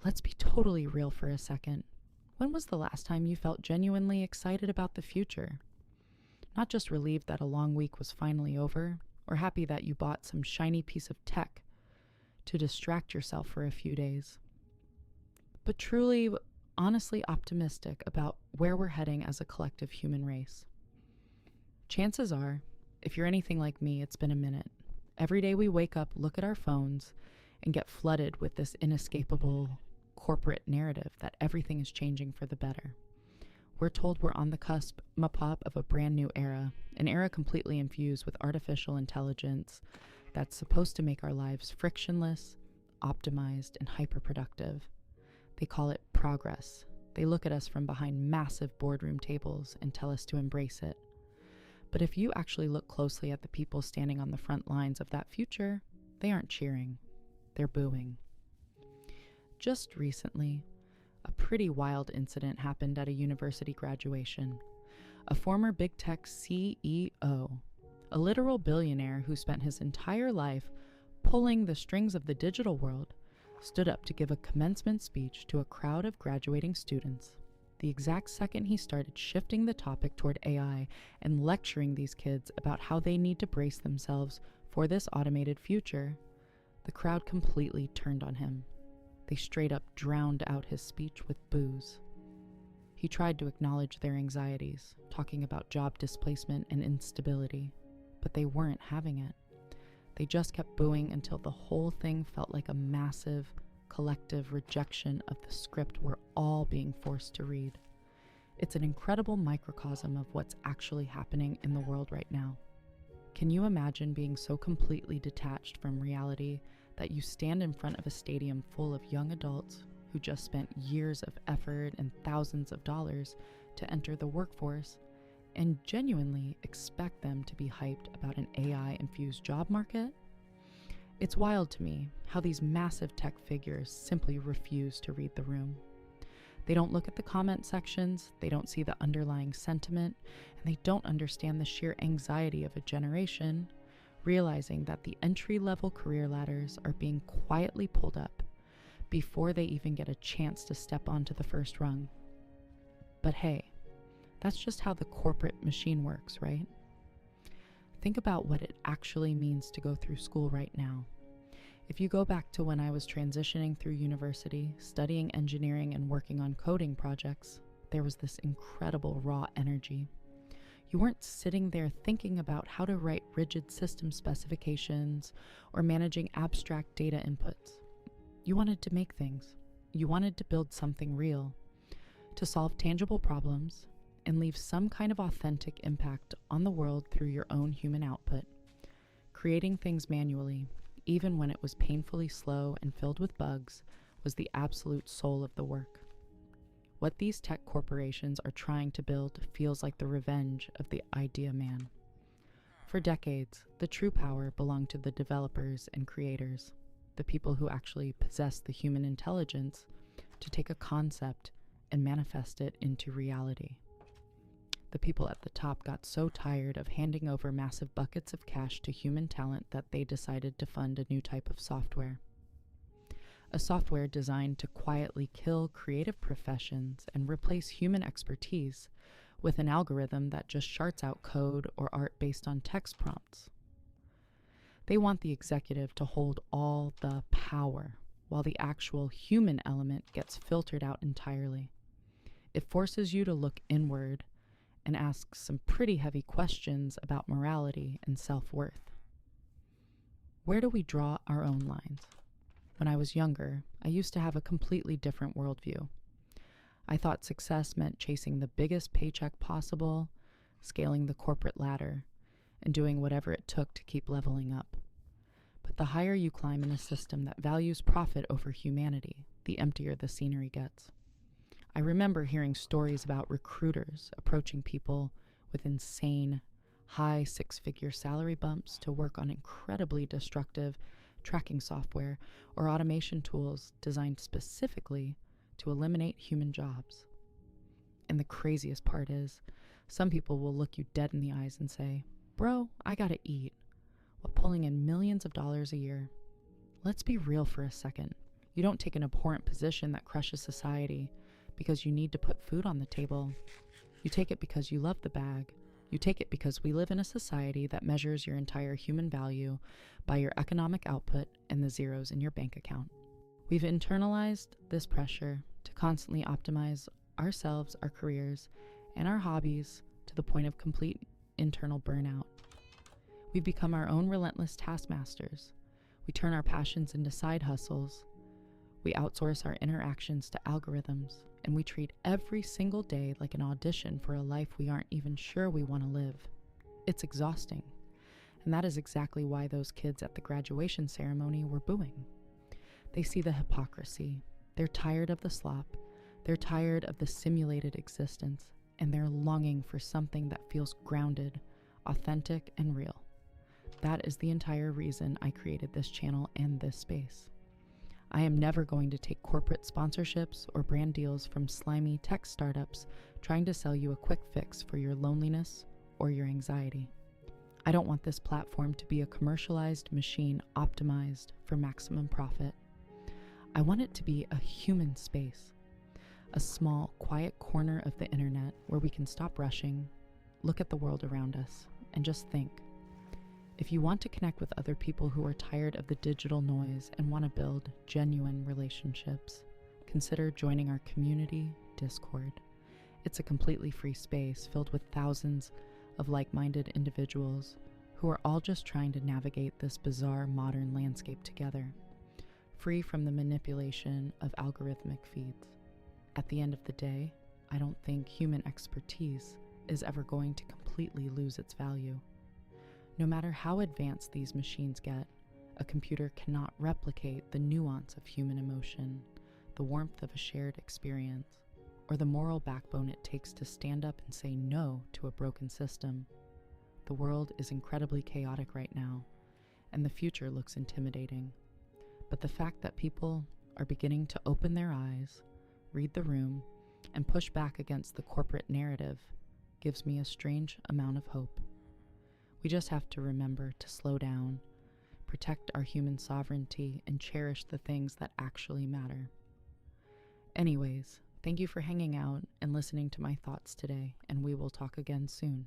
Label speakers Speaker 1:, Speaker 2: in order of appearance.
Speaker 1: Let's be totally real for a second. When was the last time you felt genuinely excited about the future? Not just relieved that a long week was finally over, or happy that you bought some shiny piece of tech to distract yourself for a few days, but truly, honestly optimistic about where we're heading as a collective human race. Chances are, if you're anything like me, it's been a minute. Every day we wake up, look at our phones, and get flooded with this inescapable corporate narrative that everything is changing for the better. We're told we're on the cusp of a brand new era, an era completely infused with artificial intelligence that's supposed to make our lives frictionless, optimized, and hyperproductive. They call it progress. They look at us from behind massive boardroom tables and tell us to embrace it. But if you actually look closely at the people standing on the front lines of that future, they aren't cheering. They're booing. Just recently, a pretty wild incident happened at a university graduation. A former big tech CEO, a literal billionaire who spent his entire life pulling the strings of the digital world, stood up to give a commencement speech to a crowd of graduating students. The exact second he started shifting the topic toward AI and lecturing these kids about how they need to brace themselves for this automated future, the crowd completely turned on him. They straight up drowned out his speech with boos. He tried to acknowledge their anxieties, talking about job displacement and instability, but they weren't having it. They just kept booing until the whole thing felt like a massive, collective rejection of the script we're all being forced to read. It's an incredible microcosm of what's actually happening in the world right now. Can you imagine being so completely detached from reality that you stand in front of a stadium full of young adults who just spent years of effort and thousands of dollars to enter the workforce and genuinely expect them to be hyped about an AI-infused job market? It's wild to me how these massive tech figures simply refuse to read the room. They don't look at the comment sections, they don't see the underlying sentiment, and they don't understand the sheer anxiety of a generation, realizing that the entry-level career ladders are being quietly pulled up before they even get a chance to step onto the first rung. But hey, that's just how the corporate machine works, right? Think about what it actually means to go through school right now. If you go back to when I was transitioning through university, studying engineering and working on coding projects, there was this incredible raw energy. You weren't sitting there thinking about how to write rigid system specifications or managing abstract data inputs. You wanted to make things. You wanted to build something real, to solve tangible problems, and leave some kind of authentic impact on the world through your own human output. Creating things manually, even when it was painfully slow and filled with bugs, was the absolute soul of the work. What these tech corporations are trying to build feels like the revenge of the idea man. For decades, the true power belonged to the developers and creators, the people who actually possess the human intelligence to take a concept and manifest it into reality. The people at the top got so tired of handing over massive buckets of cash to human talent that they decided to fund a new type of software. A software designed to quietly kill creative professions and replace human expertise with an algorithm that just charts out code or art based on text prompts. They want the executive to hold all the power, while the actual human element gets filtered out entirely. It forces you to look inward and ask some pretty heavy questions about morality and self-worth. Where do we draw our own lines? When I was younger, I used to have a completely different worldview. I thought success meant chasing the biggest paycheck possible, scaling the corporate ladder, and doing whatever it took to keep leveling up. But the higher you climb in a system that values profit over humanity, the emptier the scenery gets. I remember hearing stories about recruiters approaching people with insane, high six-figure salary bumps to work on incredibly destructive tracking software or automation tools designed specifically to eliminate human jobs. And the craziest part is, some people will look you dead in the eyes and say, "Bro, I gotta eat," while pulling in millions of dollars a year. Let's be real for a second. You don't take an abhorrent position that crushes society because you need to put food on the table. You take it because you love the bag. You take it because we live in a society that measures your entire human value by your economic output and the zeros in your bank account. We've internalized this pressure to constantly optimize ourselves, our careers, and our hobbies to the point of complete internal burnout. We've become our own relentless taskmasters. We turn our passions into side hustles. We outsource our interactions to algorithms, and we treat every single day like an audition for a life we aren't even sure we want to live. It's exhausting, and that is exactly why those kids at the graduation ceremony were booing. They see the hypocrisy. They're tired of the slop. They're tired of the simulated existence, and they're longing for something that feels grounded, authentic, and real. That is the entire reason I created this channel and this space. I am never going to take corporate sponsorships or brand deals from slimy tech startups trying to sell you a quick fix for your loneliness or your anxiety. I don't want this platform to be a commercialized machine optimized for maximum profit. I want it to be a human space, a small, quiet corner of the internet where we can stop rushing, look at the world around us, and just think. If you want to connect with other people who are tired of the digital noise and want to build genuine relationships, consider joining our community Discord. It's a completely free space filled with thousands of like-minded individuals who are all just trying to navigate this bizarre modern landscape together, free from the manipulation of algorithmic feeds. At the end of the day, I don't think human expertise is ever going to completely lose its value. No matter how advanced these machines get, a computer cannot replicate the nuance of human emotion, the warmth of a shared experience, or the moral backbone it takes to stand up and say no to a broken system. The world is incredibly chaotic right now, and the future looks intimidating. But the fact that people are beginning to open their eyes, read the room, and push back against the corporate narrative gives me a strange amount of hope. We just have to remember to slow down, protect our human sovereignty, and cherish the things that actually matter. Anyways, thank you for hanging out and listening to my thoughts today, and we will talk again soon.